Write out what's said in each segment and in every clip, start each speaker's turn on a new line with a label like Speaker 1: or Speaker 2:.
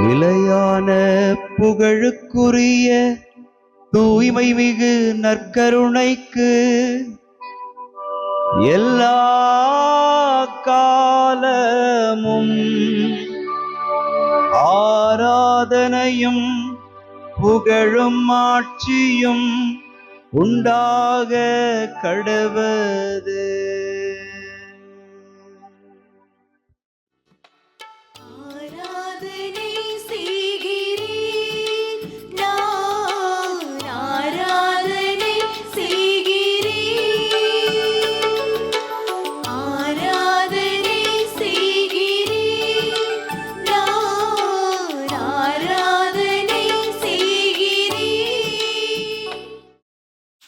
Speaker 1: நிலையான புகழுக்குரிய தூய்மை மிகு நற்கருணைக்கு எல்லா காலமும் ஆராதனையும் புகழும் ஆட்சியும் உண்டாக கடவது.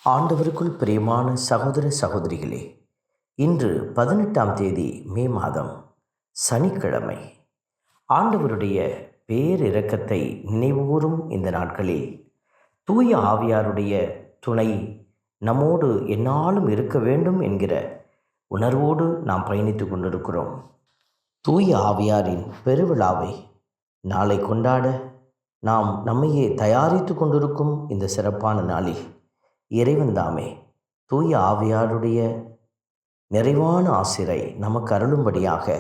Speaker 2: ஆண்டவருக்குள் பிரியமான சகோதர சகோதரிகளே, இன்று 18ஆம் தேதி மே மாதம் சனிக்கிழமை. ஆண்டவருடைய பேரிரக்கத்தை நினைவுகூரும் இந்த நாட்களில் தூய ஆவியாருடைய துணை நம்மோடு எந்நாளும் இருக்க வேண்டும் என்கிற உணர்வோடு நாம் பயணித்து கொண்டிருக்கிறோம். தூய ஆவியாரின் பெருவிழாவை நாளை கொண்டாட நாம் நம்மையே தயாரித்து கொண்டிருக்கும் இந்த சிறப்பான நாளில் இறைவன் தாமே தூய ஆவியாருடைய நிறைவான ஆசிரை நமக்கு அருளும்படியாக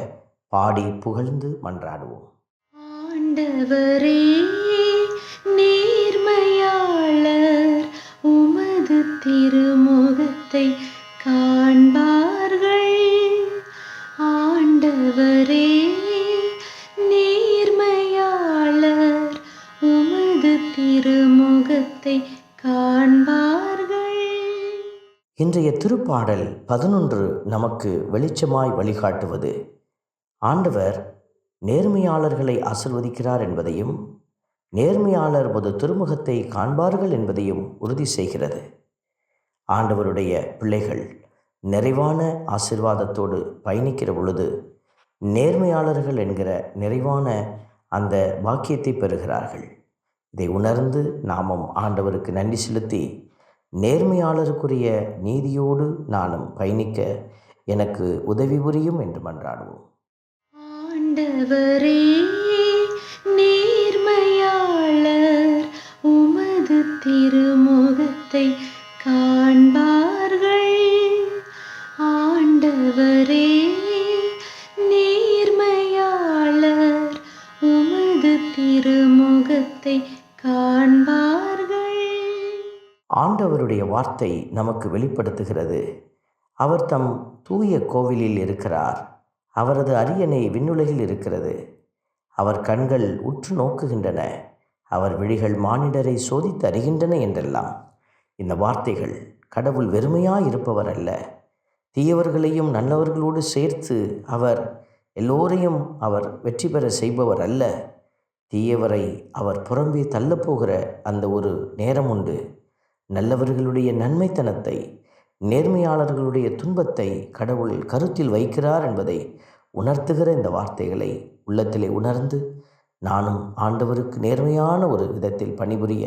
Speaker 2: பாடி புகழ்ந்து மன்றாடுவோம்.
Speaker 3: ஆண்டவரே நேர்மையாளர், உமது திருமுகத்தை காண்பார்கள். ஆண்டவரே நேர்மையாளர், உமது திருமுகத்தை காண்பார்கள்.
Speaker 2: இன்றைய திருப்பாடல் 11 நமக்கு வெளிச்சமாய் வழிகாட்டுவது ஆண்டவர் நேர்மையாளர்களை ஆசிர்வதிக்கிறார் என்பதையும் நேர்மையாளர் பொது திருமுகத்தை காண்பார்கள் என்பதையும் உறுதி செய்கிறது. ஆண்டவருடைய பிள்ளைகள் நிறைவான ஆசிர்வாதத்தோடு பயணிக்கிற பொழுது நேர்மையாளர்கள் என்கிற நிறைவான அந்த பாக்கியத்தை பெறுகிறார்கள். இதை உணர்ந்து நாமும் ஆண்டவருக்கு நன்றி செலுத்தி நேர்மையாளருக்குரிய நீதியோடு நானும் பயணிக்க எனக்கு உதவி புரியும் என்று மன்றாடுவோம்.
Speaker 3: ஆண்டவரே நேர்மையாளர், உமது திருமுகத்தை காண்பார்கள். ஆண்டவரே நேர்மையாளர், உமது திருமுகத்தை காண்பார்கள்.
Speaker 2: ஆண்டவருடைய வார்த்தை நமக்கு வெளிப்படுத்துகிறது. அவர் தம் தூய கோவிலில் இருக்கிறார். அவரது அரியணை விண்ணுலகில் இருக்கிறது. அவர் கண்கள் உற்று நோக்குகின்றன. அவர் விழிகள் மானிடரை சோதித்து அறிகின்றன என்றெல்லாம். இந்த வார்த்தைகள் கடவுள் வெறுமையாய் இருப்பவர் அல்ல, தீயவர்களையும் நல்லவர்களோடு சேர்த்து அவர் எல்லோரையும் அவர் வெற்றி பெற செய்பவர் அல்ல. தீயவரை அவர் புறம்பே தள்ளப்போகிற அந்த ஒரு நேரம் உண்டு. நல்லவர்களுடைய நன்மைத்தனத்தை, நேர்மையாளர்களுடைய துன்பத்தை கடவுள் கருத்தில் வைக்கிறார் என்பதை உணர்த்துகிற இந்த வார்த்தைகளை உள்ளத்திலே உணர்ந்து நானும் ஆண்டவருக்கு நேர்மையான ஒரு விதத்தில் பணிபுரிய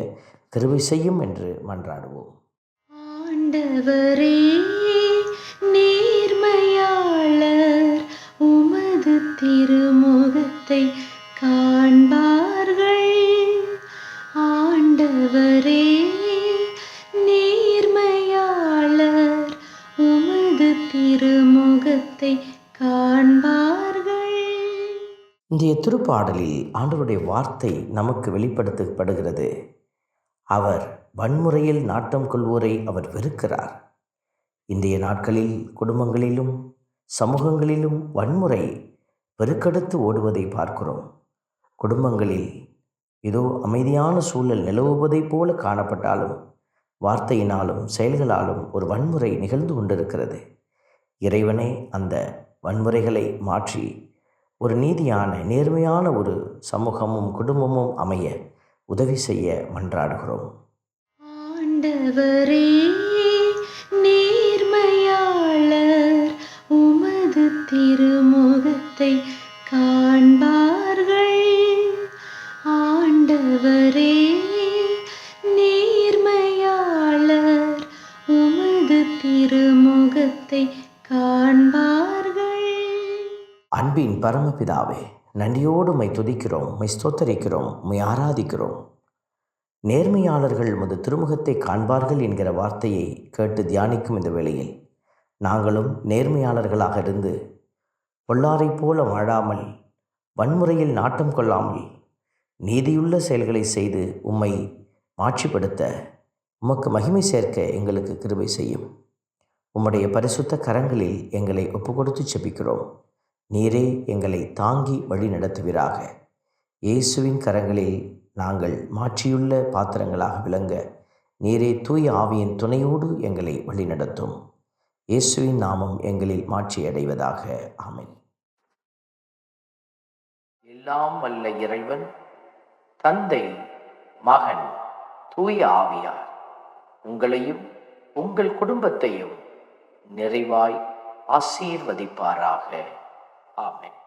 Speaker 2: கிருபை செய்யும் என்று மன்றாடுவோம்.
Speaker 3: ஆண்டவரே நேர்மையாளர், உமது திருமுகத்தை காண்பார்கள். ஆண்டவரே நேர்மையாளர், உமது திருமுகத்தை காண்பார்கள்.
Speaker 2: இன்றைய திருப்பாடலில் ஆண்டவருடைய வார்த்தை நமக்கு வெளிப்படுத்தப்படுகிறது. அவர் வன்முறையில் நாட்டம் கொள்வோரை அவர் வெறுக்கிறார். இன்றைய நாட்களில் குடும்பங்களிலும் சமூகங்களிலும் வன்முறை பெருக்கெடுத்து ஓடுவதை பார்க்கிறோம். குடும்பங்களில் ஏதோ அமைதியான சூழல் நிலவுவதைப் போல காணப்பட்டாலும் வார்த்தையினாலும் செயல்களாலும் ஒரு வன்முறை நிகழ்ந்து கொண்டிருக்கிறது. இறைவனே அந்த வன்முறைகளை மாற்றி ஒரு நீதியான நேர்மையான ஒரு சமூகமும் குடும்பமும் அமைய உதவி செய்ய மன்றாடுகிறோம்.
Speaker 3: ஆண்டவரே நேர்மையாளர், உமது திருமுகத்தை காண்பார்கள். ஆண்டவரே நேர்மையாளர், உமது திருமுகத்தை காண்பார்கள்.
Speaker 2: அன்பின் பரமபிதாவே, நன்றியோடு உம்மை துதிக்கிறோம், உம்மை ஸ்தோத்தரிக்கிறோம், உம்மை ஆராதிக்கிறோம். நேர்மையாளர்கள் உமது திருமுகத்தை காண்பார்கள் என்கிற வார்த்தையை கேட்டு தியானிக்கும் இந்த வேளையில் நாங்களும் நேர்மையாளர்களாக இருந்து பொல்லாரைப் போல வாழாமல், வன்முறையில் நாட்டம் கொள்ளாமல், நீதியுள்ள செயல்களை செய்து உம்மை மாட்சிப்படுத்த, உமக்கு மகிமை சேர்க்க எங்களுக்கு கிருபை செய்யும். உம்முடைய பரிசுத்த கரங்களில் எங்களை ஒப்புக்கொடுத்து செபிக்கிறோம். நீரே எங்களை தாங்கி வழி நடத்துவீராக. இயேசுவின் கரங்களில் நாங்கள் மாற்றியுள்ள பாத்திரங்களாக விளங்க நீரே தூய ஆவியின் துணையோடு எங்களை வழிநடத்தும். இயேசுவின் நாமம் எங்களில் மாற்றி அடைவதாக. ஆமென். எல்லாம் வல்ல இறைவன், தந்தை, மகன், தூய ஆவியார் உங்களையும் உங்கள் குடும்பத்தையும் நிறைவாய் ஆசீர்வதிப்பாராக. ஆமென்.